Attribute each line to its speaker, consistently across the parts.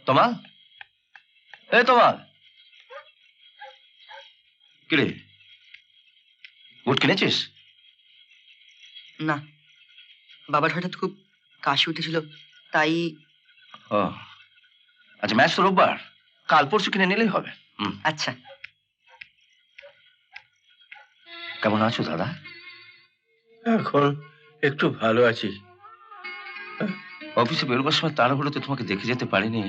Speaker 1: তমাল, এই তমাল, কিরে বুট কিনেছিস?
Speaker 2: না, বাবার হঠাৎ খুব কাশি উঠেছিল, তাই।
Speaker 1: ও আচ্ছা, ম্যাচ তো রোববার, কাল পরশু কিনে নিলেই হবে।
Speaker 2: আচ্ছা।
Speaker 1: কেমন আছো দাদা?
Speaker 3: এখন একটু ভালো আছি।
Speaker 1: অফিসে বেরোবার সময় তাড়াহুড়োতে তোমাকে দেখে যেতে পারিনি।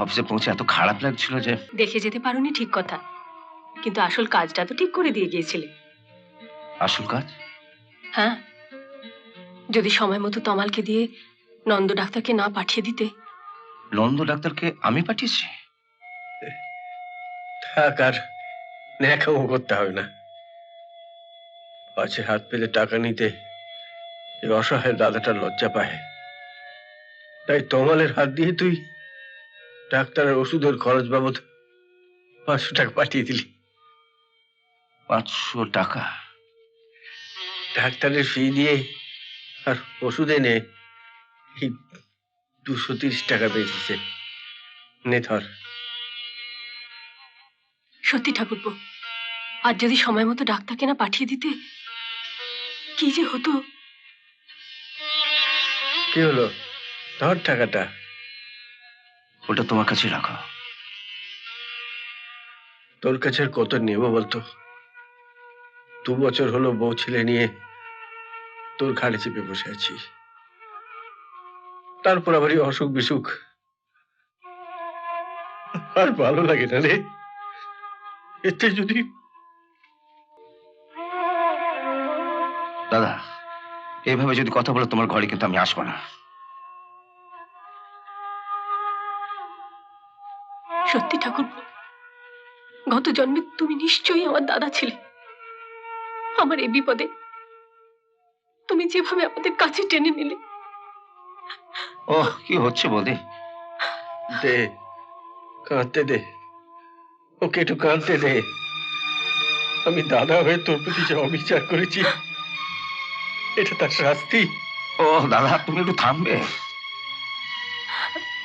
Speaker 1: অফিসে পৌঁছে এত খারাপ লাগছিল যে।
Speaker 4: দেখে যেতে পারোনি ঠিক কথা, কিন্তু আসল কাজটা তো ঠিক করে দিয়ে গিয়েছিলে।
Speaker 1: আসল কাজ?
Speaker 4: হ্যাঁ, যদি সময় মতো তমালকে দিয়ে নন্দ ডাক্তারকে না পাঠিয়ে দিতে।
Speaker 1: নন্দ ডাক্তারকে আমি পাঠিয়েছি?
Speaker 3: থাক, আর ন্যাকামো করতে হবে না। পাছে হাত পেলে টাকা নিতে এই অসহায় দাদাটা লজ্জা পায়, তাই তমালের হাত দিয়ে তুই ডাক্তারের ওষুধের খরচ বাবদ 500 টাকা পাঠিয়ে দিলি।
Speaker 1: 500 টাকা?
Speaker 3: ডাক্তারের ফি দিয়ে আর ওষুধ এনে এই 230 টাকা বেঁচেছে। নে ধর।
Speaker 4: সত্যি ঠাকুরপো, আর যদি সময় মতো ডাক্তারকে না পাঠিয়ে দিতে, কি যে হতো।
Speaker 3: কি হলো? ধর টাকাটা।
Speaker 1: ওটা তোমার কাছে রাখো।
Speaker 3: তোর কাছে কত নেব বলতো? 2 বছর হলো বউ ছেলে নিয়ে তোর ঘাড়ে চেপে বসে আছি, তারপর আবার এই অসুখ বিসুখ। আর ভালো লাগে না রে। এতে যদি।
Speaker 1: দাদা, এইভাবে যদি কথা বলো তোমার ঘরে কিন্তু আমি আসবো না।
Speaker 4: সত্যি ঠাকুরপো, গত জন্মে তুমি নিশ্চয়ই আমার দাদা ছিলে। আমার এই বিপদে তুমি যেভাবে আমাদের কাছে টেনে নিলে।
Speaker 1: ও কি হচ্ছে বৌদি?
Speaker 3: দে, কাঁদতে দে, ওকে একটু কাঁদতে দে। আমি দাদা হয়ে তোর প্রতি যে অবিচার করেছি, এটা তার শাস্তি।
Speaker 1: ও দাদা, তুমি একটু থামবে?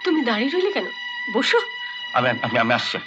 Speaker 4: তুমি দাঁড়িয়ে রইলে কেন? বসো।
Speaker 1: আমি আসছি।